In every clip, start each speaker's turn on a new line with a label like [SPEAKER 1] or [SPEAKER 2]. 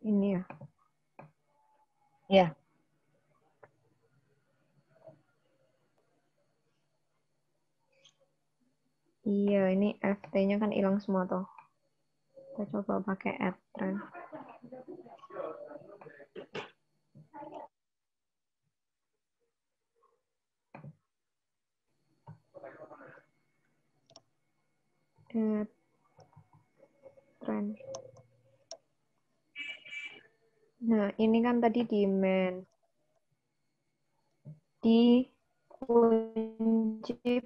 [SPEAKER 1] Ini ya.
[SPEAKER 2] Ya.
[SPEAKER 1] Iya, ini FT-nya kan hilang semua toh. Kita coba pakai add trend. Add trend. Nah, ini kan tadi demand. Dikunci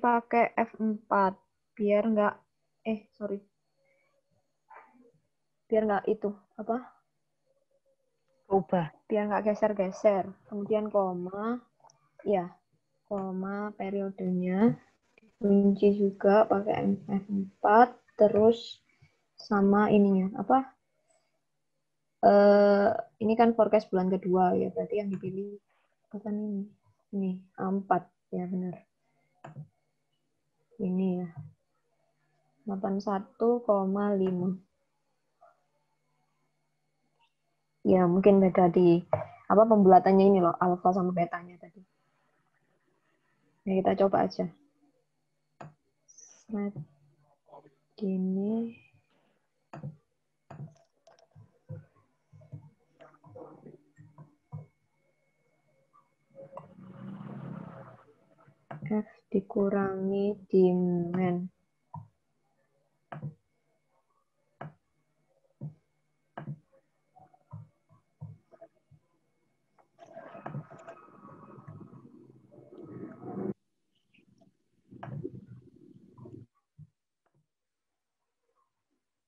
[SPEAKER 1] pakai F4 biar nggak biar nggak itu apa
[SPEAKER 2] Ubah.
[SPEAKER 1] biar nggak geser-geser, kemudian koma, ya koma, periodenya dikunci juga pakai F4, terus sama ininya apa ini kan forecast bulan kedua ya, berarti yang dipilih bukan ini A4 ya, benar ini ya, 81,5. Ya, mungkin beda di apa pembulatannya ini loh, alfa sama betanya tadi. Nah, kita coba aja. Slide ini. F dikurangi demand.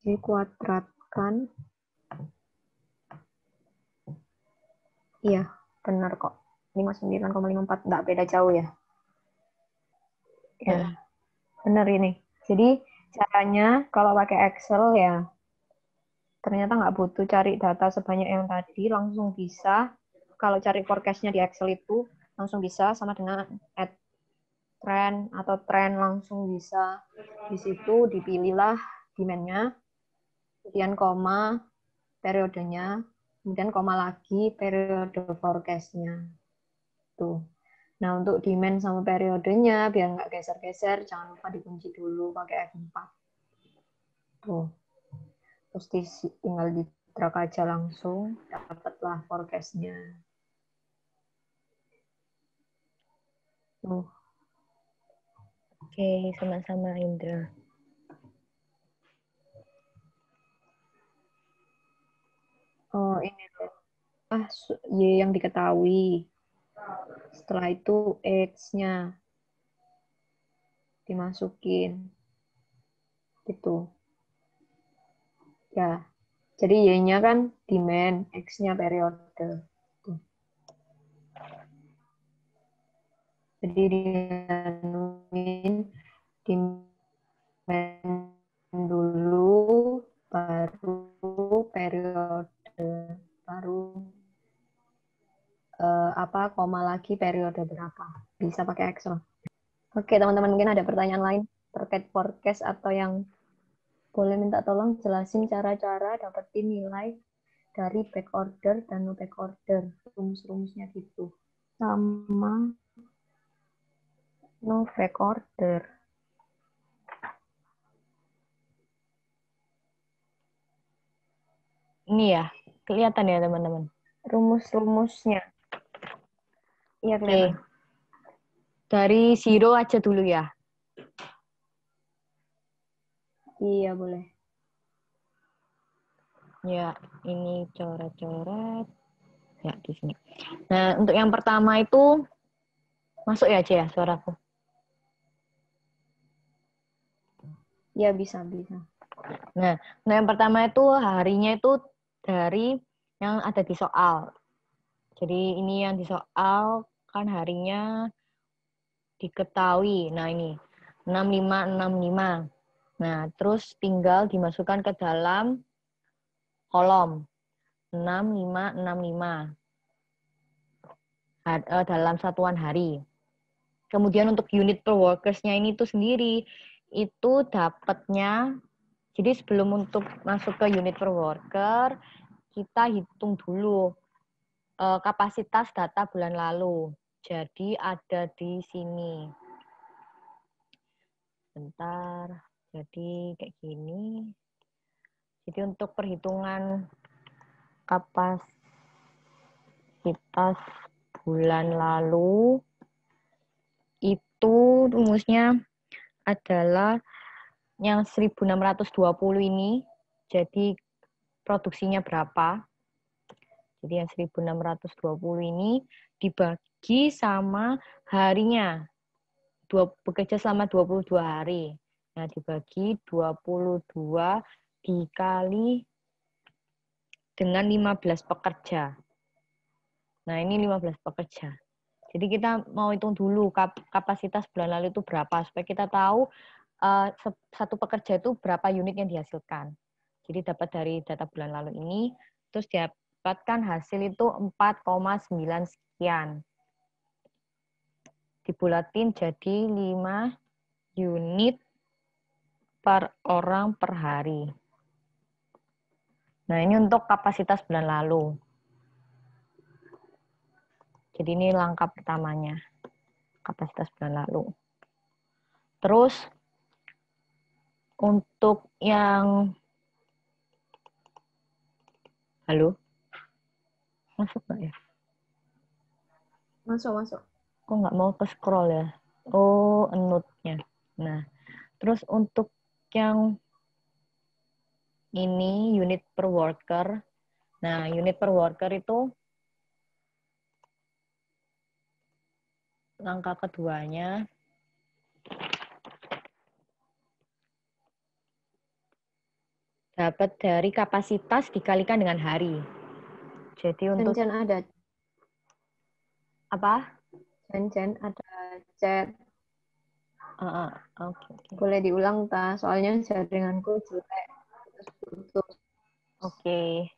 [SPEAKER 1] Dikuadratkan. Iya, benar kok. 59,54, nggak beda jauh ya. Ya, benar ini. Jadi caranya kalau pakai Excel ya, ternyata nggak butuh cari data sebanyak yang tadi, langsung bisa. Kalau cari forecast-nya di Excel itu langsung bisa, sama dengan add trend atau trend langsung bisa. Di situ dipilihlah demand-nya, kemudian koma, periodenya, kemudian koma lagi, periode forecast-nya. Tuh. Nah, untuk demand sama periodenya, biar nggak geser-geser, jangan lupa dikunci dulu pakai F4. Tuh. Terus tinggal di drag aja langsung, dapatlah forecast-nya. Tuh.
[SPEAKER 2] Oke, sama-sama Indra.
[SPEAKER 1] Oh, ini loh. Y yang diketahui. Setelah itu X-nya dimasukin. Gitu. Ya. Jadi Y-nya kan demand, X-nya periode. Tuh. Jadi dianuin demand dulu, baru periode, baru apa koma lagi periode berapa. Bisa pakai Excel. Oke, teman-teman, mungkin ada pertanyaan lain terkait forecast atau yang boleh minta tolong jelasin cara-cara dapetin nilai dari back order dan no back order, rumus-rumusnya gitu. Sama no back order.
[SPEAKER 2] Ini ya, kelihatan ya teman-teman.
[SPEAKER 1] Rumus-rumusnya. Iya, kelihatan.
[SPEAKER 2] Oke, dari zero aja dulu ya.
[SPEAKER 1] Iya, boleh.
[SPEAKER 2] Ya, ini coret-coret. Ya, di sini. Nah, untuk yang pertama itu, masuk ya aja ya suaraku.
[SPEAKER 1] Iya, bisa, bisa.
[SPEAKER 2] Nah, yang pertama itu harinya itu dari yang ada di soal. Jadi ini yang di soal kan harinya diketahui. Nah, ini 6565. Nah, terus tinggal dimasukkan ke dalam kolom 6565 dalam satuan hari. Kemudian untuk unit per workers-nya ini tuh sendiri itu dapatnya, jadi sebelum untuk masuk ke unit per worker kita hitung dulu kapasitas data bulan lalu. Jadi ada di sini. Bentar. Jadi kayak gini. Jadi untuk perhitungan kapasitas bulan lalu itu rumusnya adalah yang 1620 ini. Jadi produksinya berapa? Jadi yang 1620 ini dibagi sama harinya. Bekerja selama 22 hari. Nah, dibagi 22 dikali dengan 15 pekerja. Nah, ini 15 pekerja. Jadi kita mau hitung dulu kapasitas bulan lalu itu berapa, supaya kita tahu satu pekerja itu berapa unit yang dihasilkan. Jadi dapat dari data bulan lalu ini, terus dapatkan hasil itu 4,9 sekian. Dibulatin jadi 5 unit per orang per hari. Nah, ini untuk kapasitas bulan lalu. Jadi ini langkah pertamanya, kapasitas bulan lalu. Terus, untuk yang... Halo? Masuk nggak ya?
[SPEAKER 1] Masuk.
[SPEAKER 2] Kok nggak mau ke scroll ya? Oh, note-nya. Nah, terus untuk yang ini unit per worker. Nah, unit per worker itu langkah keduanya dapat dari kapasitas dikalikan dengan hari. Jadi untuk
[SPEAKER 1] Cen ada.
[SPEAKER 2] apa?
[SPEAKER 1] Cen ada chat.
[SPEAKER 2] Oke.
[SPEAKER 1] Boleh diulang ta? Soalnya jaringanku jelek.
[SPEAKER 2] Oke.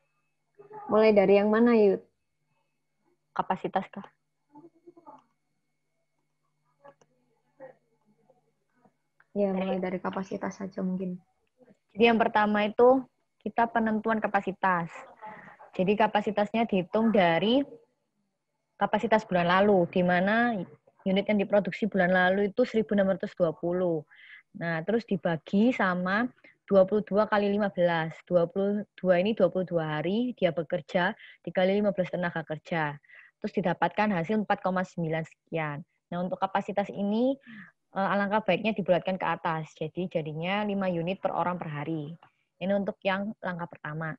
[SPEAKER 1] Mulai dari yang mana, Yud?
[SPEAKER 2] Kapasitas kah?
[SPEAKER 1] Ya, mulai dari kapasitas saja mungkin.
[SPEAKER 2] Jadi yang pertama itu kita penentuan kapasitas. Jadi kapasitasnya dihitung dari kapasitas bulan lalu, di mana unit yang diproduksi bulan lalu itu 1620. Nah, terus dibagi sama 22 kali 15. 22 ini 22 hari dia bekerja, dikali 15 tenaga kerja. Terus didapatkan hasil 4,9 sekian. Nah, untuk kapasitas ini alangkah baiknya dibulatkan ke atas. Jadi jadinya 5 unit per orang per hari. Ini untuk yang langkah pertama.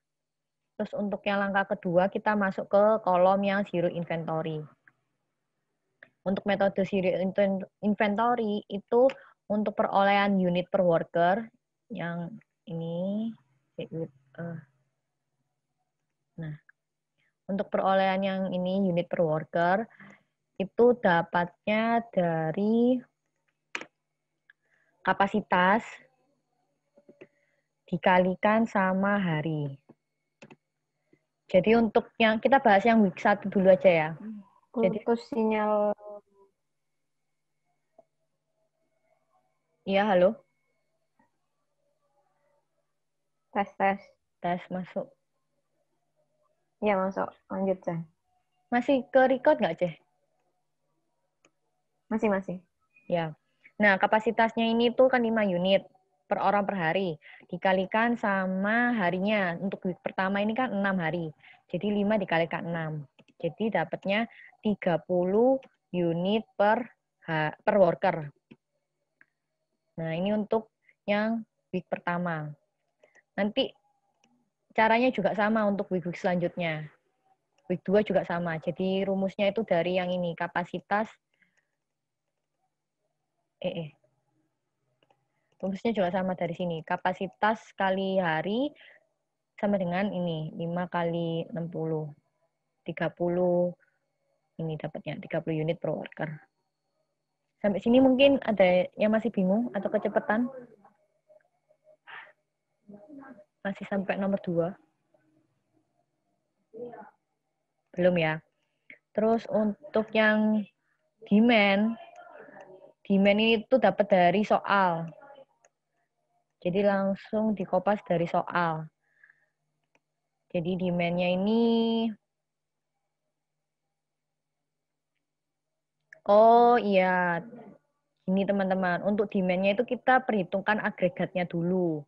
[SPEAKER 2] Terus untuk yang langkah kedua, kita masuk ke kolom yang zero inventory. Untuk metode zero inventory itu untuk perolehan unit per worker, yang ini, nah, untuk perolehan yang ini unit per worker, itu dapatnya dari kapasitas dikalikan sama hari. Jadi untuk yang kita bahas yang week 1 dulu aja ya. Jadi
[SPEAKER 1] Putus sinyal.
[SPEAKER 2] iya, halo.
[SPEAKER 1] Tes.
[SPEAKER 2] Masuk.
[SPEAKER 1] Iya, masuk. Lanjut, Cen.
[SPEAKER 2] Masih ke record nggak, Ceh?
[SPEAKER 1] Masih.
[SPEAKER 2] Ya. Nah, kapasitasnya ini tuh kan 5 unit per orang per hari. Dikalikan sama harinya. Untuk week pertama ini kan 6 hari. Jadi 5 dikalikan 6. Jadi dapatnya 30 unit per worker. Nah, ini untuk yang week pertama. Nanti caranya juga sama untuk week-week selanjutnya. Week 2 juga sama. Jadi rumusnya itu dari yang ini, kapasitas rumusnya juga sama dari sini. Kapasitas kali hari sama dengan ini, 5 kali 60. 30 ini dapatnya 30 unit per worker. Sampai sini mungkin ada yang masih bingung atau kecepatan? Masih sampai nomor 2? Belum ya. Terus untuk yang demand itu dapat dari soal. Jadi langsung dikopas dari soal. Jadi demand-nya ini, oh iya, ini teman-teman, untuk demand-nya itu kita perhitungkan agregatnya dulu.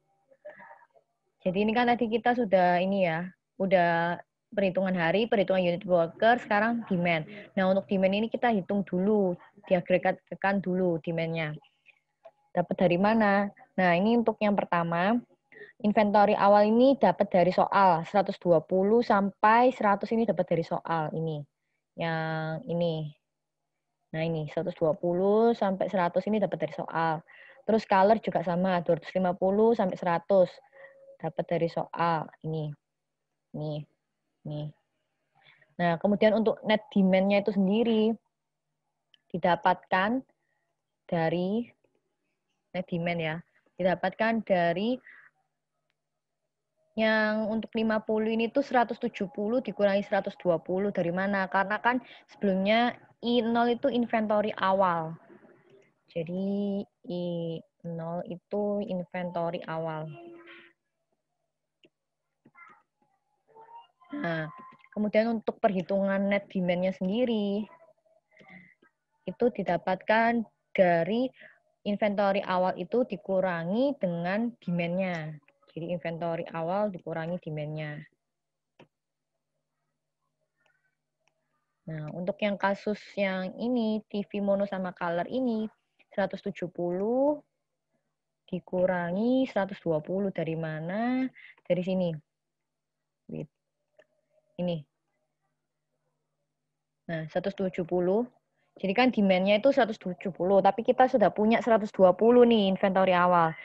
[SPEAKER 2] Jadi ini kan tadi kita sudah ini ya, udah perhitungan hari, perhitungan unit worker, sekarang demand. Nah, untuk demand ini kita hitung dulu, diagregatkan dulu demand-nya. Dapat dari mana? Nah, ini untuk yang pertama, inventory awal ini dapat dari soal 120 sampai 100 ini dapat dari soal ini. Yang ini. Nah, ini 120 sampai 100 ini dapat dari soal. Terus color juga sama, 250 sampai 100 dapat dari soal ini. Nih, nih. Nah, kemudian untuk net demand-nya itu sendiri didapatkan dari net demand ya. Didapatkan dari yang untuk 50 ini tuh 170 dikurangi 120 dari mana? Karena kan sebelumnya I0 itu inventory awal. Jadi I0 itu inventory awal. Nah, kemudian untuk perhitungan net demand-nya sendiri itu didapatkan dari inventory awal itu dikurangi dengan demand-nya. Jadi inventory awal dikurangi demand-nya. Nah, untuk yang kasus yang ini, TV mono sama color ini, 170 dikurangi 120 dari mana? Dari sini. Wait. Ini. Nah, 170. Jadi kan demand-nya itu 170, tapi kita sudah punya 120 nih inventory awal.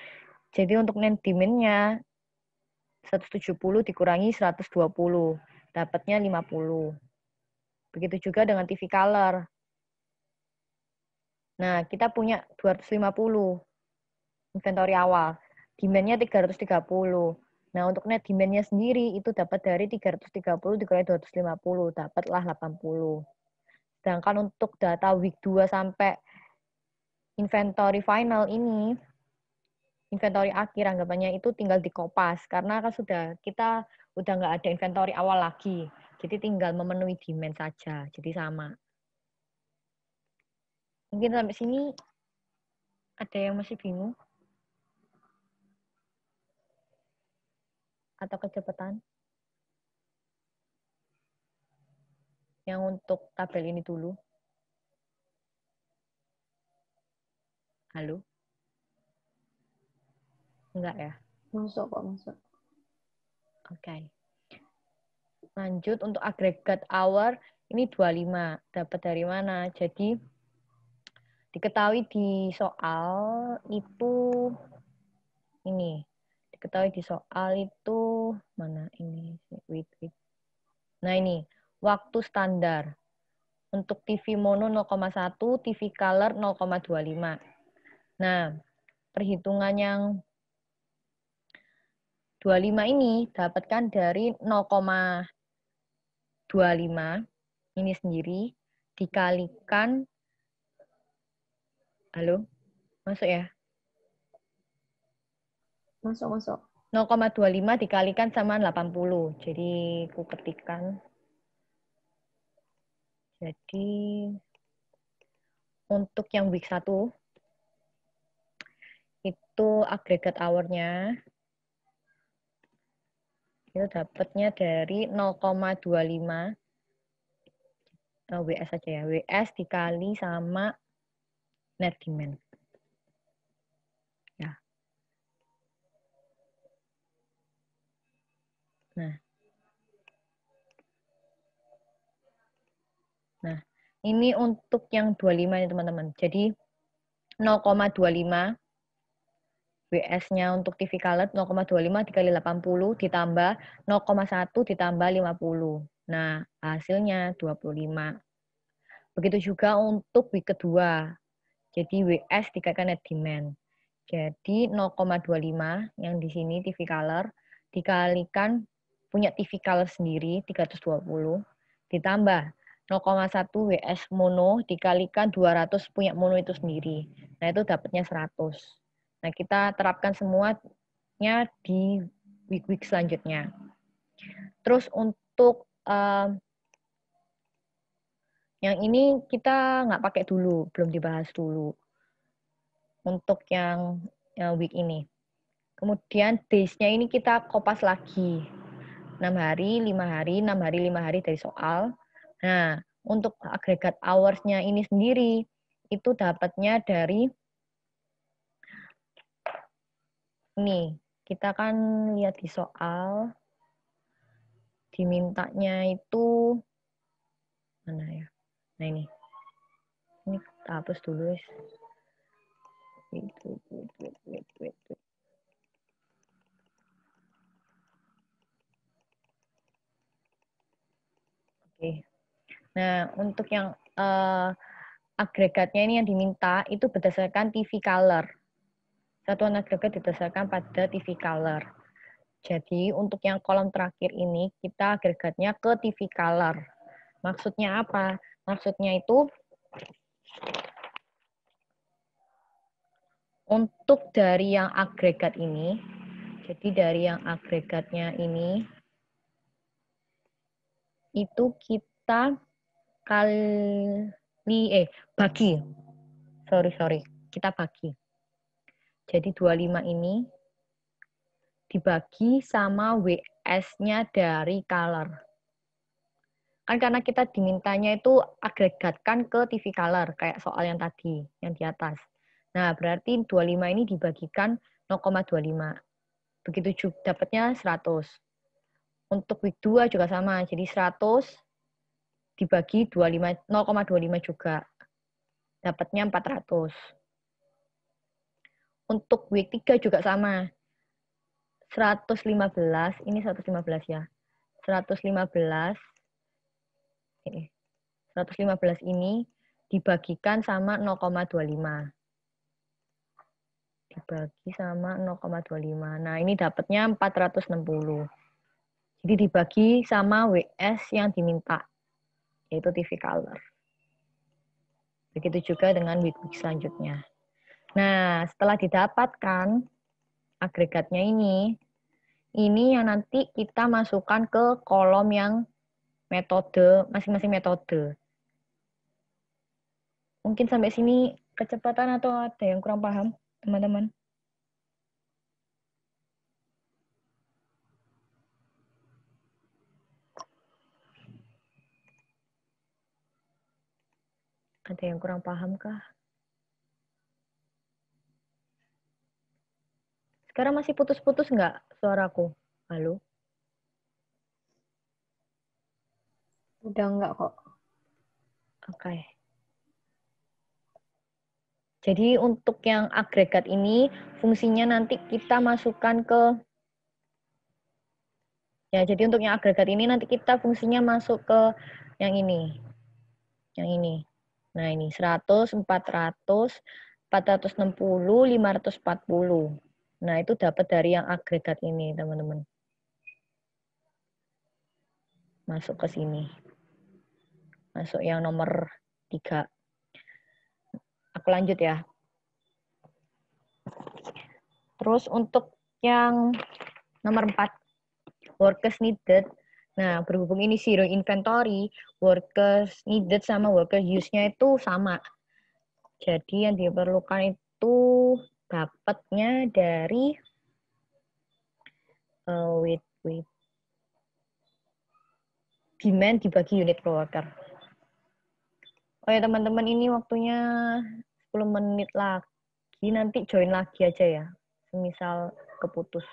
[SPEAKER 2] Jadi untuk net demand-nya 170 dikurangi 120, dapatnya 50. Begitu juga dengan TV color. Nah, kita punya 250 inventory awal. Demand-nya 330. Nah, untuk net demand-nya sendiri itu dapat dari 330 dikurangi 250, dapatlah 80. Sedangkan untuk data week 2 sampai inventory final ini, inventory akhir anggapannya itu tinggal dikopas karena kan kita udah nggak ada inventory awal lagi. Jadi tinggal memenuhi demand saja. Jadi sama. Mungkin sampai sini ada yang masih bingung atau kecepatan? Yang untuk tabel ini dulu. Halo? Enggak ya?
[SPEAKER 1] Masuk kok, masuk.
[SPEAKER 2] Oke. Lanjut untuk agregat hour, ini 25. Dapat dari mana? Jadi, diketahui di soal itu, ini. Diketahui di soal itu, mana ini? Wait. Nah ini, waktu standar. Untuk TV mono 0,1, TV color 0,25. Nah, perhitungan yang 25 ini dapatkan dari 0,25 ini sendiri dikalikan, halo, masuk ya?
[SPEAKER 1] Masuk.
[SPEAKER 2] 0,25 dikalikan sama 80. Jadi aku ketikkan. Jadi untuk yang week 1 itu agregat hour-nya itu dapatnya dari 0,25 WS saja ya. WS dikali sama net demand. Ya. Nah, ini untuk yang 25 ya teman-teman. Jadi 0,25 WS-nya untuk TV color 0,25 dikali 80 ditambah 0,1 ditambah 50. Nah, hasilnya 25. Begitu juga untuk week kedua. Jadi WS dikalikan net demand. Jadi 0,25 yang di sini TV color dikalikan punya TV color sendiri 320 ditambah 0,1 WS mono dikalikan 200 punya mono itu sendiri. Nah, itu dapatnya 100. Nah, kita terapkan semuanya di week-week selanjutnya. Terus untuk yang ini kita nggak pakai dulu, belum dibahas dulu. Untuk yang week ini. Kemudian days-nya ini kita kopas lagi. 6 hari, 5 hari, 6 hari, 5 hari dari soal. Nah, untuk agregat hours-nya ini sendiri, itu dapatnya dari ini. Kita kan lihat di soal, dimintanya itu, mana ya? Nah ini kita hapus dulu. Wait. Oke. Nah, untuk yang agregatnya ini yang diminta itu berdasarkan TV color. Satuan agregat didasarkan pada TV color. Jadi untuk yang kolom terakhir ini kita agregatnya ke TV color. Maksudnya apa? Maksudnya itu untuk dari yang agregat ini, jadi dari yang agregatnya ini itu kita bagi. Sorry. Kita bagi. Jadi 25 ini dibagi sama WS-nya dari color. Kan karena kita dimintanya itu agregatkan ke TV color, kayak soal yang tadi, yang di atas. Nah, berarti 25 ini dibagikan 0,25. Begitu juga dapatnya 100. Untuk week 2 juga sama, jadi 100 dibagi 0,25 juga. Dapatnya 400. Untuk week 3 juga sama. 115, ini 115 ya. 115 ini dibagikan sama 0,25. Dibagi sama 0,25. Nah, ini dapatnya 460. Jadi dibagi sama WS yang diminta, yaitu TV color. Begitu juga dengan week-week selanjutnya. Nah, setelah didapatkan agregatnya ini yang nanti kita masukkan ke kolom yang metode, masing-masing metode. Mungkin sampai sini kecepatan atau ada yang kurang paham, teman-teman? Ada yang kurang paham kah? Sekarang masih putus-putus nggak suaraku? Halo?
[SPEAKER 1] Udah enggak kok.
[SPEAKER 2] Oke. Jadi untuk yang agregat ini, fungsinya nanti kita masukkan ke, ya jadi untuk yang agregat ini nanti kita fungsinya masuk ke yang ini. Yang ini. Nah ini 100, 400, 460, 540. Nah, itu dapat dari yang agregat ini, teman-teman. Masuk ke sini. Masuk yang nomor 3. Aku lanjut ya. Terus untuk yang nomor 4, workers needed. Nah, berhubung ini zero inventory, workers needed sama workers use-nya itu sama. Jadi yang diperlukan itu dapatnya dari demand dibagi unit per worker. Oh ya teman-teman, ini waktunya 10 menit lagi, nanti join lagi aja ya, misal keputus.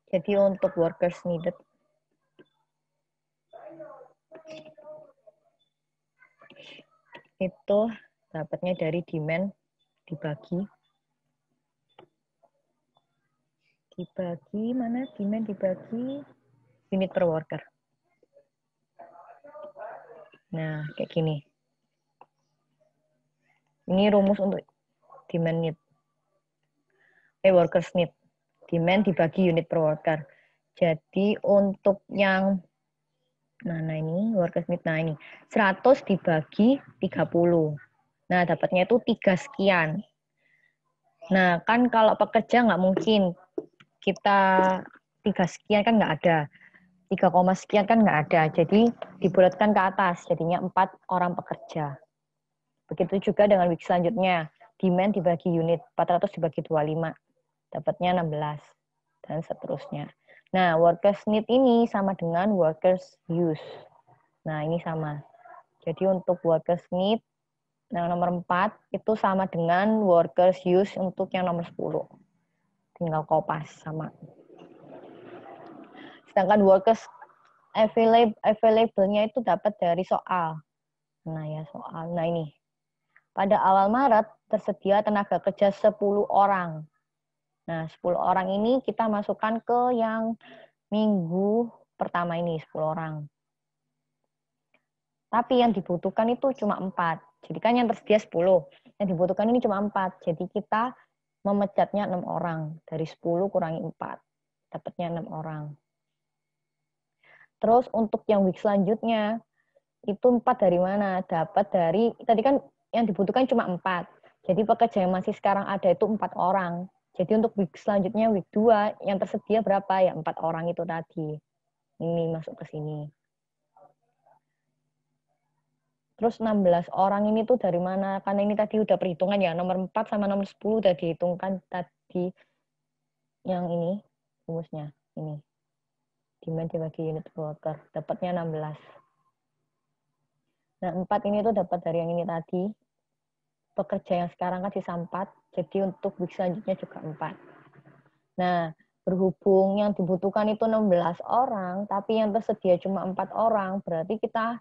[SPEAKER 2] Jadi untuk workers needed, itu dapatnya dari demand dibagi mana demand dibagi unit per worker. Nah, kayak gini. Ini rumus untuk demand need. Workers need. Demand dibagi unit per worker. Jadi untuk yang mana ini workers need, nah ini 100 dibagi 30. Nah, dapatnya itu 3 sekian. Nah, kan kalau pekerja nggak mungkin kita 3 sekian kan nggak ada. 3, sekian kan nggak ada. Jadi dibulatkan ke atas, jadinya 4 orang pekerja. Begitu juga dengan week selanjutnya. Demand dibagi unit, 400 dibagi 25. Dapatnya 16. Dan seterusnya. Nah, workers need ini sama dengan workers use. Nah, ini sama. Jadi untuk workers need, yang nomor 4, itu sama dengan workers use untuk yang nomor 10. Tinggal kopas sama. Sedangkan workers available-nya itu dapat dari soal. Nah ya soal. Nah ini. Pada awal Maret tersedia tenaga kerja 10 orang. Nah 10 orang ini kita masukkan ke yang minggu pertama ini 10 orang. Tapi yang dibutuhkan itu cuma 4. Jadi kan yang tersedia 10. Yang dibutuhkan ini cuma 4. Jadi kita memecatnya 6 orang. Dari 10 kurangi 4. Dapatnya 6 orang. Terus untuk yang week selanjutnya, itu 4 dari mana? Dapat dari, tadi kan yang dibutuhkan cuma 4. Jadi pekerja yang masih sekarang ada itu 4 orang. Jadi untuk week selanjutnya, week 2, yang tersedia berapa? Ya 4 orang itu tadi. Ini masuk ke sini. Terus 16 orang ini tuh dari mana? Karena ini tadi udah perhitungan ya, nomor 4 sama nomor 10 udah dihitungkan tadi. Yang ini, rumusnya, ini. Demand dibagi unit worker, dapatnya 16. Nah, 4 ini tuh dapat dari yang ini tadi. Pekerja yang sekarang kan sisa 4, jadi untuk week selanjutnya juga 4. Nah, berhubung yang dibutuhkan itu 16 orang, tapi yang tersedia cuma 4 orang, berarti kita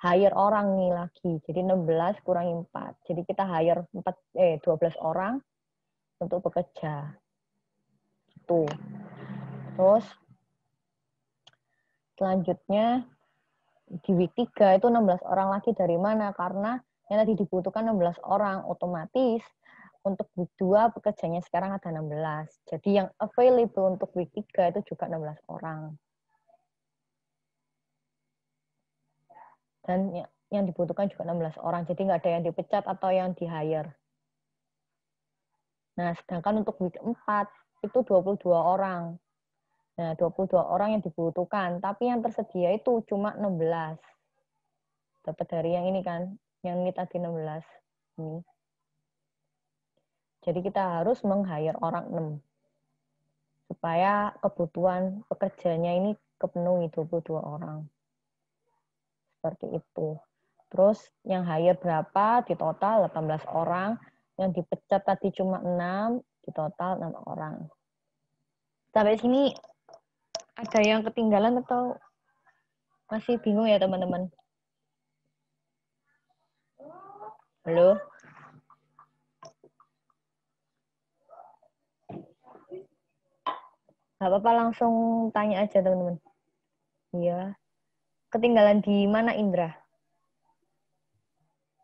[SPEAKER 2] hire orang nih lagi. Jadi 16 kurangi 4. Jadi kita hire 12 orang untuk bekerja. Itu. Terus selanjutnya di week 3 itu 16 orang lagi dari mana? Karena yang tadi dibutuhkan 16 orang, otomatis untuk week 2 pekerjanya sekarang ada 16. Jadi yang available untuk week 3 itu juga 16 orang. Dan yang dibutuhkan juga 16 orang. Jadi nggak ada yang dipecat atau yang di-hire. Nah, sedangkan untuk week 4 itu 22 orang. Nah, 22 orang yang dibutuhkan. Tapi yang tersedia itu cuma 16. Dapat dari yang ini kan. Yang ini tadi 16. Ini. Jadi kita harus meng-hire orang 6. Supaya kebutuhan pekerjanya ini kepenuhi 22 orang. Seperti itu. Terus yang hire berapa? Di total 18 orang. Yang dipecat tadi cuma 6. Di total 6 orang. Sampai sini ada yang ketinggalan atau masih bingung ya teman-teman? Halo? Gak apa-apa, langsung tanya aja teman-teman. Iya. Ketinggalan di mana Indra?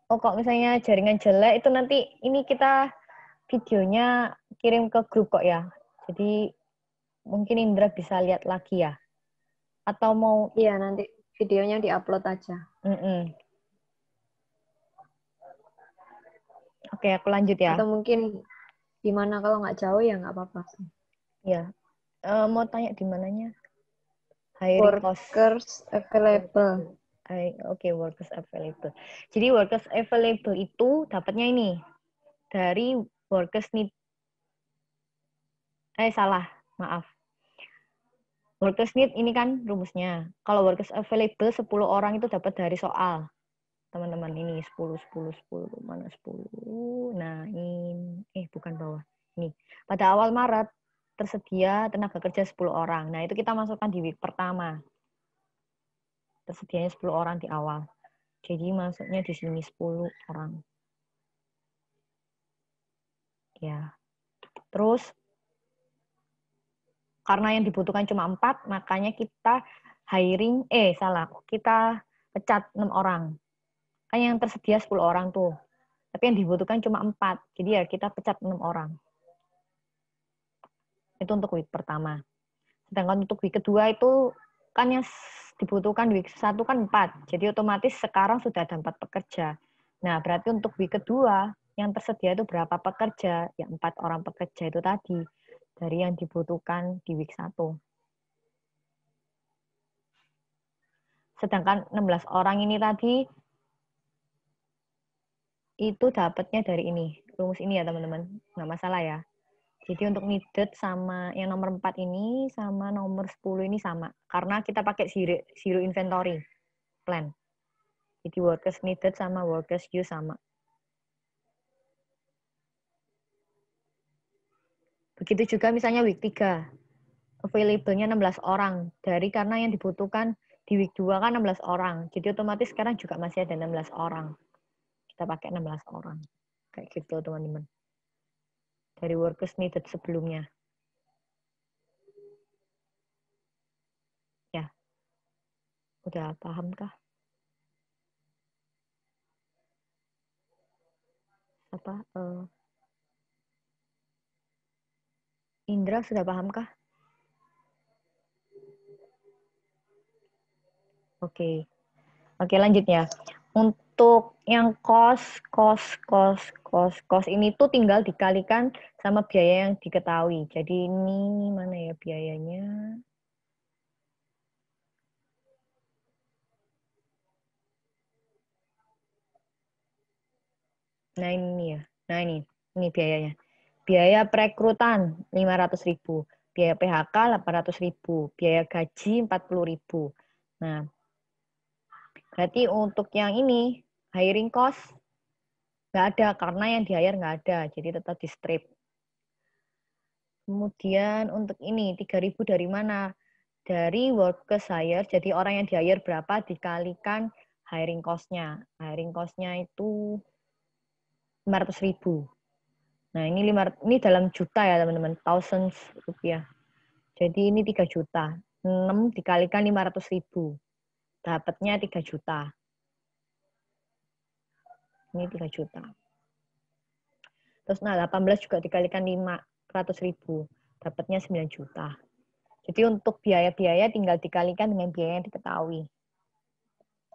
[SPEAKER 2] Oh, kok misalnya jaringan jelek itu nanti ini kita videonya kirim ke grup kok ya. Jadi mungkin Indra bisa lihat lagi ya. Atau mau...
[SPEAKER 1] Iya, nanti videonya diupload aja.
[SPEAKER 2] Oke, aku lanjut ya.
[SPEAKER 1] Atau mungkin gimana kalau nggak jauh ya nggak apa-apa sih.
[SPEAKER 2] Ya. Mau tanya di mananya? Hiring cost.
[SPEAKER 1] Workers available.
[SPEAKER 2] Oke, workers available. Jadi workers available itu dapatnya ini dari workers need. Salah, maaf. Workers need ini kan rumusnya. Kalau workers available 10 orang itu dapat dari soal. Teman-teman ini 10, 10, 10. Mana 10? Nah, ini. Bukan bawah. Ini. Pada awal Maret tersedia tenaga kerja 10 orang. Nah, itu kita masukkan di week pertama. Tersedianya 10 orang di awal. Jadi masuknya di sini 10 orang. Ya. Terus karena yang dibutuhkan cuma 4, makanya kita hiring, kita pecat 6 orang. Kan yang tersedia 10 orang tuh. Tapi yang dibutuhkan cuma 4. Jadi ya kita pecat 6 orang. Itu untuk week pertama. Sedangkan untuk week kedua itu kan yang dibutuhkan week 1 kan 4. Jadi otomatis sekarang sudah ada 4 pekerja. Nah, berarti untuk week kedua yang tersedia itu berapa pekerja? Ya 4 orang pekerja itu tadi. dari yang dibutuhkan di week 1. Sedangkan 16 orang ini tadi itu dapatnya dari ini. Rumus ini ya teman-teman. Nggak masalah ya. Jadi untuk needed sama yang nomor 4 ini sama nomor 10 ini sama. Karena kita pakai zero inventory plan. Jadi workers needed sama workers use sama. Begitu juga misalnya week 3. Available-nya 16 orang. Karena yang dibutuhkan di week 2 kan 16 orang. Jadi otomatis sekarang juga masih ada 16 orang. Kita pakai 16 orang. Kayak gitu teman-teman. Dari workers needed sebelumnya. Ya. Udah paham kah? Indra sudah paham kah? Oke. Oke, lanjut ya. Untuk yang cost ini tuh tinggal dikalikan sama biaya yang diketahui. Jadi ini mana ya biayanya? Nah ini ya. Nah ini biayanya. Biaya perekrutan 500.000, biaya PHK 800.000, biaya gaji 40.000. Nah, berarti untuk yang ini hiring cost nggak ada karena yang di hire nggak ada, jadi tetap di strip. Kemudian untuk ini 3.000 dari mana? Dari workers hire, jadi orang yang di hire berapa dikalikan hiring cost-nya. Hiring cost-nya itu 500.000. Nah, ini dalam juta ya, teman-teman. Thousands rupiah. Jadi ini 3 juta. 6 dikalikan 500.000. Dapatnya 3 juta. Ini 3 juta. Terus 18 juga dikalikan 500.000. Dapatnya 9 juta. Jadi untuk biaya-biaya tinggal dikalikan dengan biaya yang diketahui.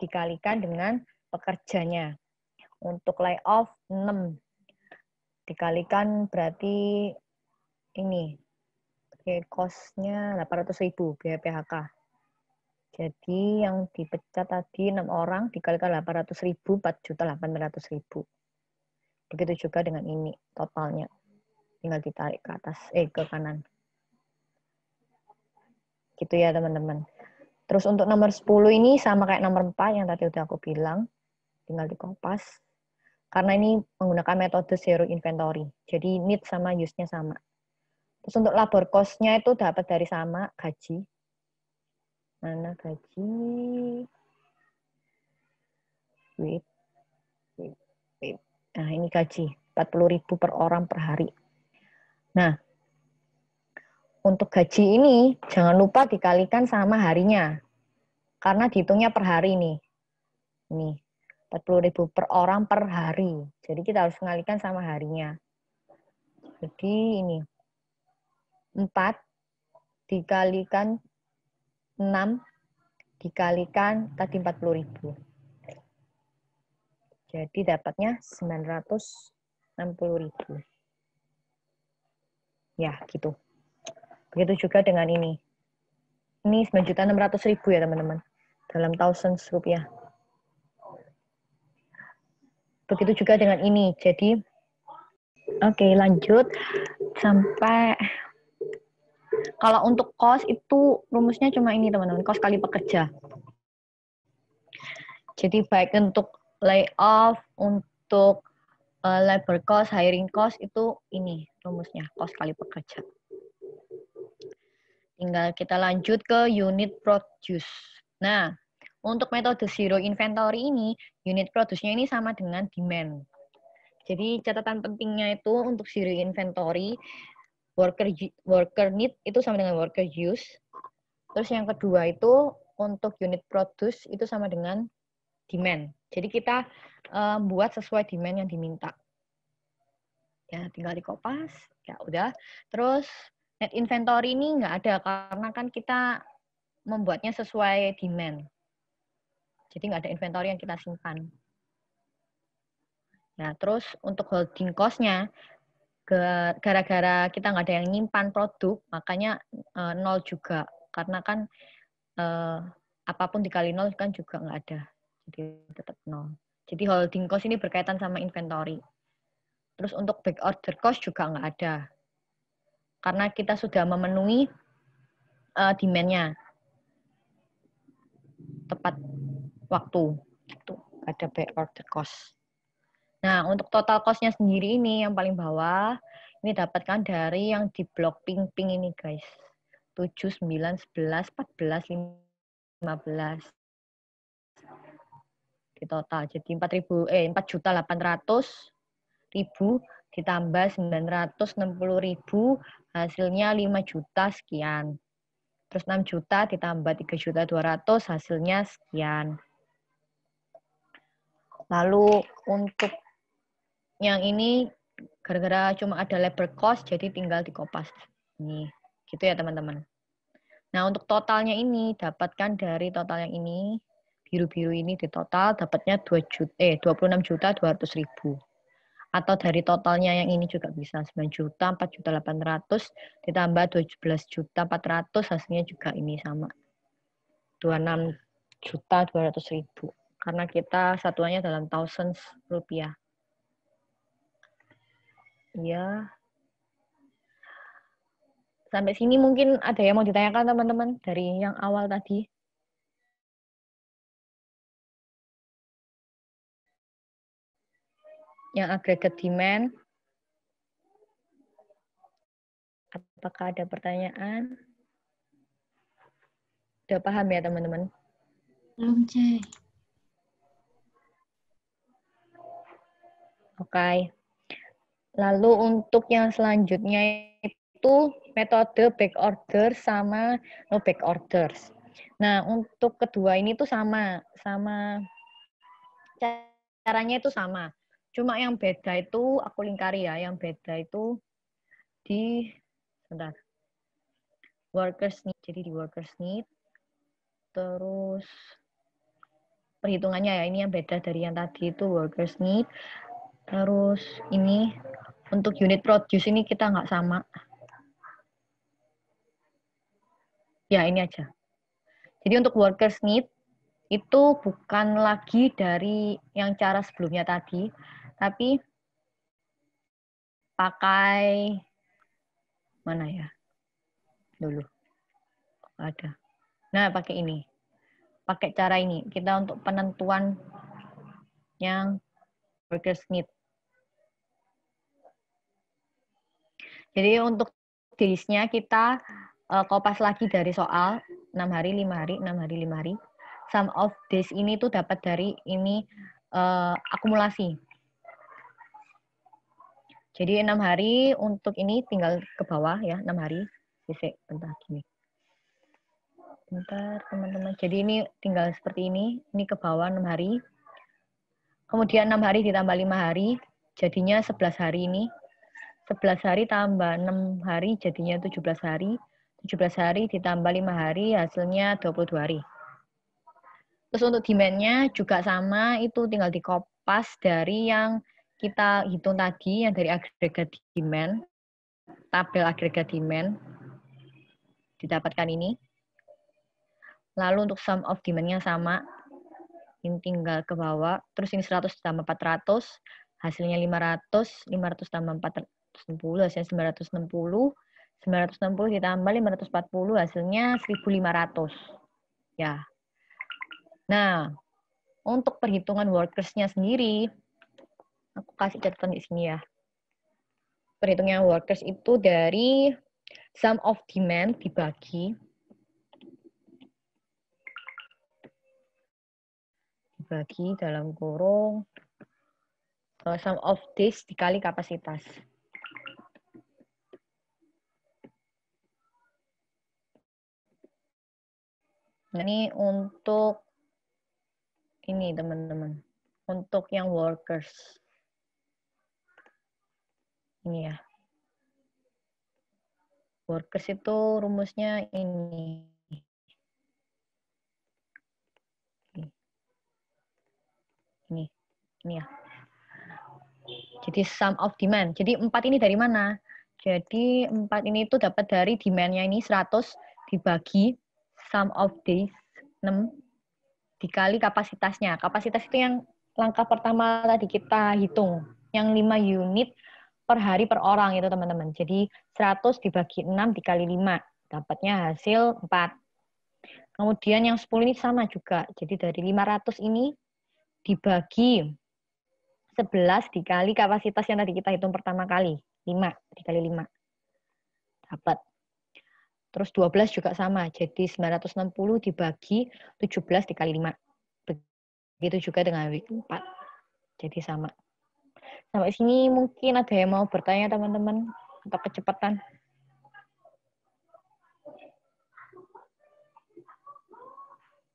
[SPEAKER 2] Dikalikan dengan pekerjanya. Untuk layoff 6. Dikalikan berarti ini. Cost-nya 800.000 biaya PHK. Jadi yang dipecat tadi 6 orang dikalikan 800.000, 4.800.000. Begitu juga dengan ini totalnya. Tinggal ditarik ke atas, ke kanan. Gitu ya teman-teman. Terus untuk nomor 10 ini sama kayak nomor 4 yang tadi udah aku bilang. Tinggal dikopas. Karena ini menggunakan metode zero inventory. Jadi need sama use-nya sama. Terus untuk labor cost-nya itu dapat dari sama gaji. Mana gaji? Wait. Nah, ini gaji. 40.000 per orang per hari. Nah, untuk gaji ini jangan lupa dikalikan sama harinya. Karena dihitungnya per hari nih. Ini 40.000 per orang per hari. Jadi kita harus mengalihkan sama harinya. Jadi ini 4 dikalikan 6 dikalikan tadi 40.000. Jadi dapatnya 960.000. Ya, gitu. Begitu juga dengan ini. Ini 9.600.000 ya, teman-teman. Dalam thousands rupiah. Begitu juga dengan ini. Jadi, oke, lanjut. Sampai, kalau untuk cost itu rumusnya cuma ini, teman-teman. Cost kali pekerja. Jadi, baik untuk layoff, untuk labor cost, hiring cost, itu ini rumusnya. Cost kali pekerja. Tinggal kita lanjut ke unit produce. Nah, untuk metode zero inventory ini, unit produce-nya ini sama dengan demand. Jadi catatan pentingnya itu untuk zero inventory, worker need itu sama dengan worker use. Terus yang kedua itu untuk unit produce itu sama dengan demand. Jadi kita buat sesuai demand yang diminta. Ya, tinggal dikopas. Ya udah. Terus net inventory ini nggak ada karena kan kita membuatnya sesuai demand. Jadi nggak ada inventory yang kita simpan. Nah, terus untuk holding cost-nya, gara-gara kita nggak ada yang nyimpan produk, makanya 0 juga. Karena kan apapun dikali 0 kan juga nggak ada. Jadi tetap 0. Jadi holding cost ini berkaitan sama inventory. Terus untuk back order cost juga nggak ada. Karena kita sudah memenuhi demand-nya. Tepat waktu. Itu ada back order cost. Nah, untuk total cost-nya sendiri ini yang paling bawah, ini dapatkan dari yang di blok pink-pink ini, guys. 7, 9, 11, 14, 15. Di total. Jadi 4.800.000 ditambah 960.000 hasilnya 5 juta sekian. Terus 6 juta ditambah 3.200.000 hasilnya sekian. Lalu untuk yang ini gara-gara cuma ada labor cost jadi tinggal dikopas. Ini gitu ya teman-teman. Nah, untuk totalnya ini dapatkan dari total yang ini biru-biru ini di total dapatnya 26.200.000. Atau dari totalnya yang ini juga bisa 9 juta, 4.800.000 ditambah 12.400.000 hasilnya juga ini sama. 26.200.000. Karena kita satuannya dalam thousands rupiah. Ya. Sampai sini mungkin ada yang mau ditanyakan teman-teman dari yang awal tadi. Yang aggregate demand. Apakah ada pertanyaan? Udah paham ya teman-teman?
[SPEAKER 3] Belum, C.
[SPEAKER 2] Oke. Lalu untuk yang selanjutnya itu metode back order sama no back orders. Nah, untuk kedua ini tuh sama caranya itu sama. Cuma yang beda itu aku lingkari ya, yang beda itu di sebentar. Workers need. Jadi di workers need. Terus perhitungannya ya, ini yang beda dari yang tadi itu workers need. Terus ini untuk unit produce ini kita nggak sama. Ya, ini aja. Jadi untuk workers need itu bukan lagi dari yang cara sebelumnya tadi, tapi pakai mana ya? Dulu. Ada. Nah, pakai ini. Pakai cara ini. Kita untuk penentuan yang workers need. Jadi untuk days-nya kita kopas lagi dari soal 6 hari, 5 hari, 6 hari, 5 hari. Sum of days ini tuh dapat dari ini akumulasi. Jadi 6 hari untuk ini tinggal ke bawah ya, 6 hari. Bentar gini. Bentar teman-teman. Jadi ini tinggal seperti ini ke bawah 6 hari. Kemudian 6 hari ditambah 5 hari, jadinya 11 hari ini. 11 hari tambah 6 hari jadinya 17 hari. 17 hari ditambah 5 hari hasilnya 22 hari. Terus untuk demand-nya juga sama, itu tinggal dikopas dari yang kita hitung tadi, yang dari agregat demand, tabel agregat demand, didapatkan ini. Lalu untuk sum of demand-nya sama, ini tinggal ke bawah, terus ini 100 tambah 400, hasilnya 500, 500 tambah 460, hasilnya 960, 960 ditambah 540, hasilnya 1.500. Ya. Nah, untuk perhitungan workers-nya sendiri, aku kasih catatan di sini ya. Perhitungan workers itu dari sum of demand dibagi dalam kurung sum of days dikali kapasitas. Nah, ini untuk ini teman-teman. Untuk yang workers. Ini ya. Workers itu rumusnya ini. Ini ya. Jadi sum of demand. Jadi 4 ini dari mana? Jadi 4 ini itu dapat dari demand-nya ini 100 dibagi sum of days 6 dikali kapasitasnya. Kapasitas itu yang langkah pertama tadi kita hitung. Yang 5 unit per hari per orang itu teman-teman. Jadi 100 dibagi 6 dikali 5. Dapatnya hasil 4. Kemudian yang 10 ini sama juga. Jadi dari 500 ini dibagi 11 dikali kapasitas yang tadi kita hitung pertama kali. 5 dikali 5. Dapat. Terus 12 juga sama. Jadi 960 dibagi 17 dikali 5. Begitu juga dengan week 4. Jadi sama. Sampai sini mungkin ada yang mau bertanya teman-teman? Atau kecepatan?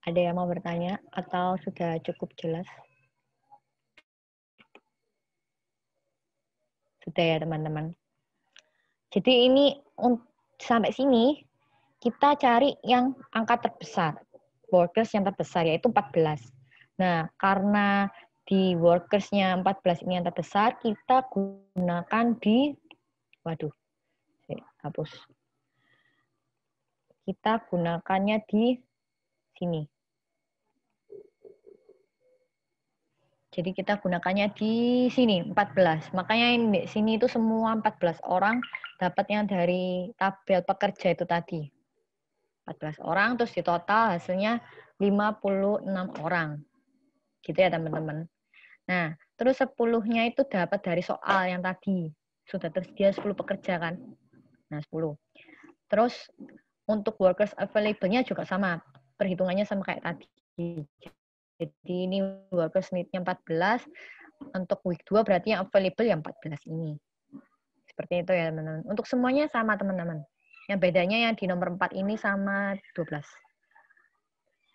[SPEAKER 2] Ada yang mau bertanya? Atau sudah cukup jelas? Sudah ya teman-teman. Jadi ini sampai sini kita cari yang angka terbesar. Workers yang terbesar yaitu 14. Nah, karena di workers-nya 14 ini yang terbesar, kita gunakan di hapus. Kita gunakannya di sini. Jadi kita gunakannya di sini 14. Makanya di sini itu semua 14 orang dapatnya dari tabel pekerja itu tadi. 14 orang terus di total hasilnya 56 orang. Gitu ya teman-teman. Nah, terus 10-nya itu dapat dari soal yang tadi. Sudah tersedia 10 pekerja kan? Nah, 10. Terus untuk workers available-nya juga sama. Perhitungannya sama kayak tadi. Jadi ini workers need-nya 14. Untuk week 2 berarti yang available yang 14 ini. Seperti itu ya teman-teman. Untuk semuanya sama teman-teman. Yang bedanya yang di nomor 4 ini sama 12.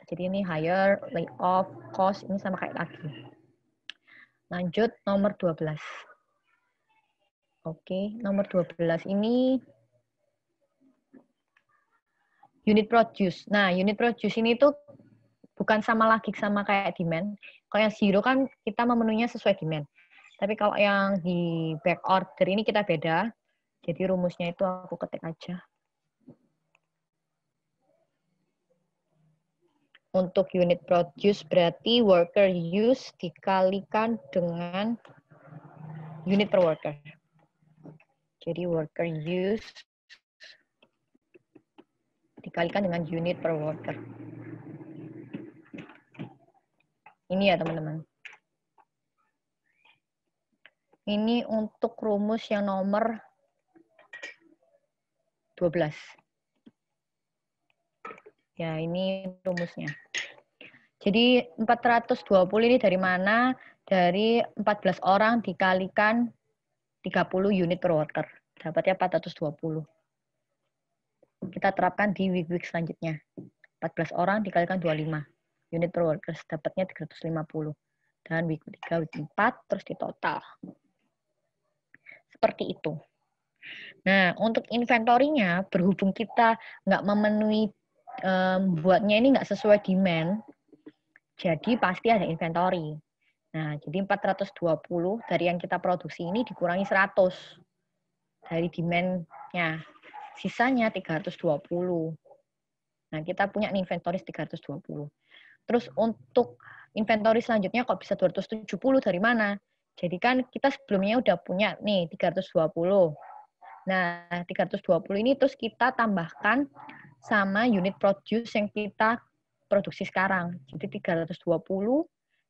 [SPEAKER 2] Jadi ini hire, layoff, cost, ini sama kayak tadi. Lanjut nomor 12. Oke, nomor 12 ini unit produce. Nah, unit produce ini tuh bukan sama lagi sama kayak demand. Kalau yang zero kan kita memenuhinya sesuai demand. Tapi kalau yang di back order ini kita beda. Jadi rumusnya itu aku ketik aja. Untuk unit produce berarti worker use dikalikan dengan unit per worker. Jadi worker use dikalikan dengan unit per worker. Ini ya teman-teman. Ini untuk rumus yang nomor 12. Ya, ini rumusnya. Jadi 420 ini dari mana? Dari 14 orang dikalikan 30 unit per worker. Dapatnya 420. Kita terapkan di week-week selanjutnya. 14 orang dikalikan 25 unit per worker. Dapatnya 350. Dan week 3, week 4, terus di total. Seperti itu. Nah, untuk inventory-nya, berhubung kita nggak memenuhi, buatnya ini nggak sesuai demand, jadi pasti ada inventory. Nah, jadi 420 dari yang kita produksi ini dikurangi 100 dari demand-nya. Sisanya 320. Nah, kita punya inventory 320. Terus untuk inventory selanjutnya kok bisa 270 dari mana? Jadi kan kita sebelumnya udah punya nih 320. Nah, 320 ini terus kita tambahkan sama unit produce yang kita produksi sekarang. Jadi 320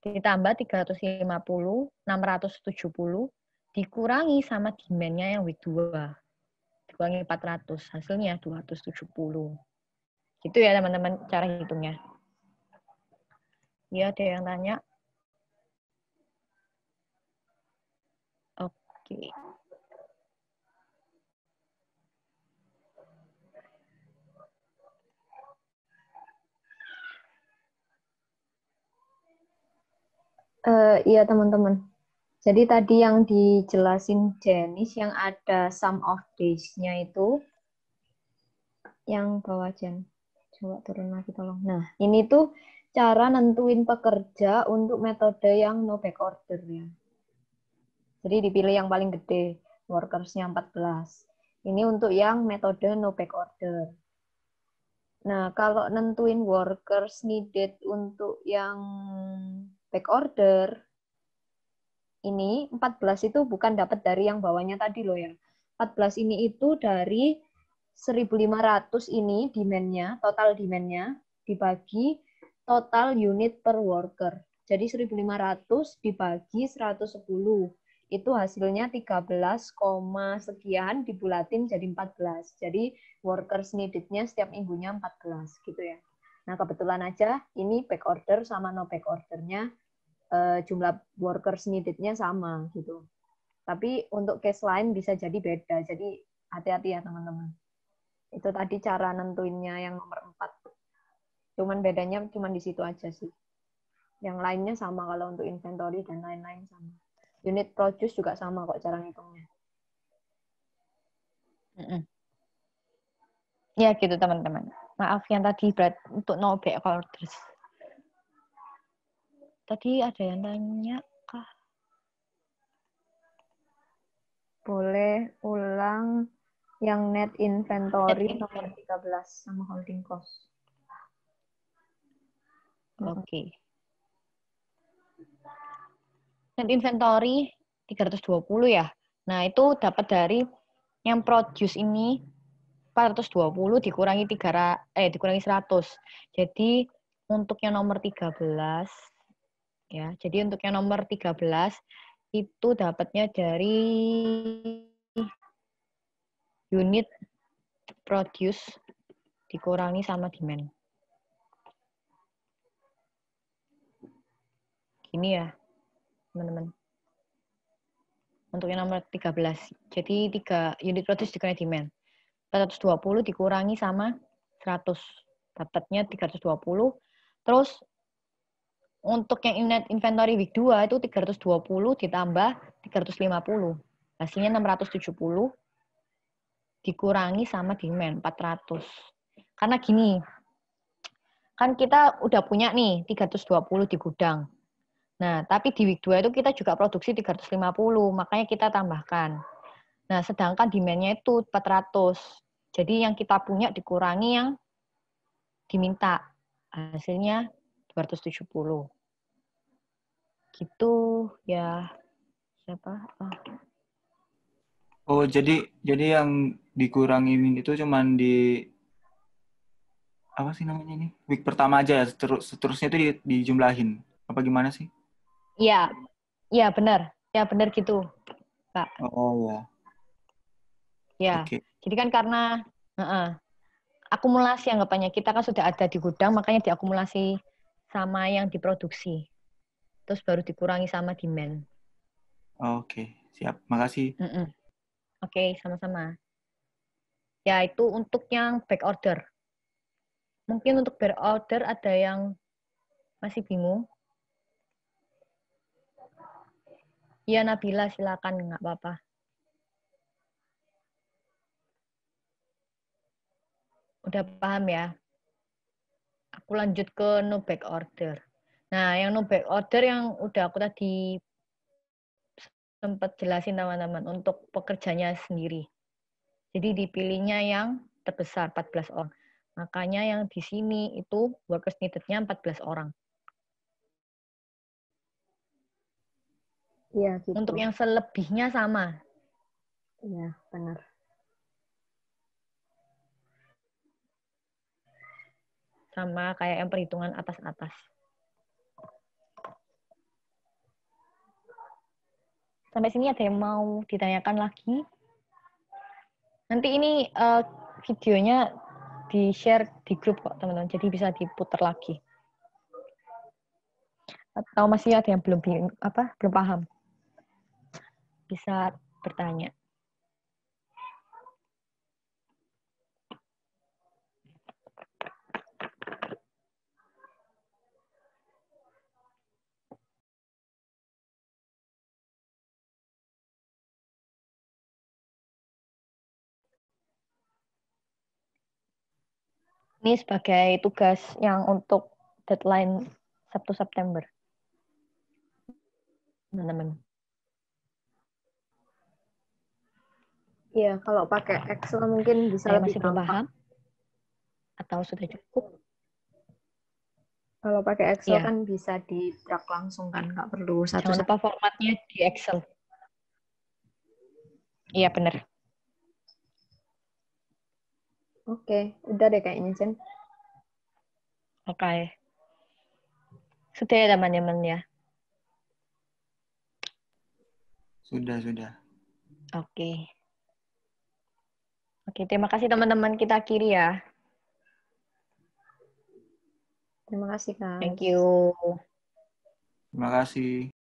[SPEAKER 2] ditambah 350, 670, dikurangi sama demand-nya yang week 2. Dikurangi 400, hasilnya 270. Gitu ya teman-teman cara hitungnya. Ya, ada yang tanya? Oke.
[SPEAKER 1] Iya teman-teman. Jadi tadi yang dijelasin Janice yang ada sum of days-nya itu yang bawah Jen. Coba turun lagi tolong. Nah, ini tuh cara nentuin pekerja untuk metode yang no back order ya. Jadi dipilih yang paling gede, workersnya 14. Ini untuk yang metode no back order. Nah, kalau nentuin workers needed untuk yang back order, ini 14 itu bukan dapat dari yang bawahnya tadi loh ya. 14 ini itu dari 1.500 ini demand-nya, total demand-nya, dibagi total unit per worker. Jadi 1.500 dibagi 110. Itu hasilnya 13, sekian dibulatin jadi 14. Jadi workers needed-nya setiap minggunya 14 gitu ya. Nah, kebetulan aja ini back order sama no back order-nya jumlah workers needed-nya sama gitu. Tapi untuk case lain bisa jadi beda. Jadi hati-hati ya teman-teman. Itu tadi cara nentuinnya yang nomor 4. Cuman bedanya cuman di situ aja sih. Yang lainnya sama kalau untuk inventory dan lain-lain sama. Unit produce juga sama kok cara ngitungnya.
[SPEAKER 2] Ya gitu teman-teman. Maaf yang tadi berat untuk no back orders. Tadi ada yang tanya kah?
[SPEAKER 1] Boleh ulang yang net inventory nomor 13 sama holding cost.
[SPEAKER 2] Oke. Net inventory 320 ya. Nah, itu dapat dari yang produce ini 420 dikurangi 100. Jadi untuk yang nomor 13 ya. Jadi untuk yang nomor 13 itu dapatnya dari unit produce dikurangi sama demand. Gini ya, teman-teman. Untuk yang nomor 13. Jadi 3 unit produce dikurangi demand. 420 dikurangi sama 100. Dapatnya 320. Terus untuk yang net inventory week 2 itu 320 ditambah 350. Hasilnya 670 dikurangi sama demand 400. Karena gini, kan kita udah punya nih 320 di gudang. Nah, tapi di week 2 itu kita juga produksi 350, makanya kita tambahkan. Nah, sedangkan demand-nya itu 400. Jadi yang kita punya dikurangi yang diminta. Hasilnya 270. Gitu ya. Siapa?
[SPEAKER 4] Oh, jadi yang dikurangin itu cuman di apa sih namanya ini? Week pertama aja ya, seterusnya itu dijumlahin. Apa gimana sih?
[SPEAKER 2] Iya. Iya, benar. Ya, benar gitu, Pak.
[SPEAKER 4] Oh ya.
[SPEAKER 2] Ya.
[SPEAKER 4] Oke.
[SPEAKER 2] Jadi kan karena akumulasi anggapannya kita kan sudah ada di gudang, makanya diakumulasi sama yang diproduksi. Terus baru dikurangi sama demand.
[SPEAKER 4] Oke, siap. Makasih.
[SPEAKER 2] Oke, sama-sama. Ya, itu untuk yang back order. Mungkin untuk back order ada yang masih bingung. Ya, Nabila, silakan. Nggak apa-apa. Udah paham ya? Aku lanjut ke no back order. Nah, yang no back order yang udah aku tadi sempat jelasin teman-teman untuk pekerjanya sendiri. Jadi dipilihnya yang terbesar 14 orang. Makanya yang di sini itu workers needed-nya 14 orang.
[SPEAKER 1] Iya, gitu.
[SPEAKER 2] Untuk yang selebihnya sama.
[SPEAKER 1] Iya, benar.
[SPEAKER 2] Sama kayak yang perhitungan atas-atas. Sampai sini ada yang mau ditanyakan lagi? Nanti ini videonya di-share di grup kok, teman-teman. Jadi bisa diputar lagi. Atau masih ada yang belum paham? Bisa bertanya. Ini sebagai tugas yang untuk deadline 1 September. Teman-teman.
[SPEAKER 1] Iya, kalau pakai Excel mungkin bisa
[SPEAKER 2] Saya
[SPEAKER 1] lebih
[SPEAKER 2] masih belum
[SPEAKER 1] gampang.
[SPEAKER 2] paham atau sudah cukup?
[SPEAKER 1] Kalau pakai Excel
[SPEAKER 2] Iya,
[SPEAKER 1] kan bisa di-drag langsung kan, nggak perlu
[SPEAKER 2] jangan
[SPEAKER 1] satu-satu.
[SPEAKER 2] lupa formatnya di Excel. Iya, benar.
[SPEAKER 1] Oke, udah deh kayaknya, Jen.
[SPEAKER 2] Oke. Sudah ya teman-teman ya.
[SPEAKER 4] Sudah, sudah.
[SPEAKER 2] Oke. Oke, terima kasih teman-teman, kita akhiri ya.
[SPEAKER 1] Terima kasih,
[SPEAKER 2] Thank
[SPEAKER 1] guys.
[SPEAKER 2] you.
[SPEAKER 4] Terima kasih.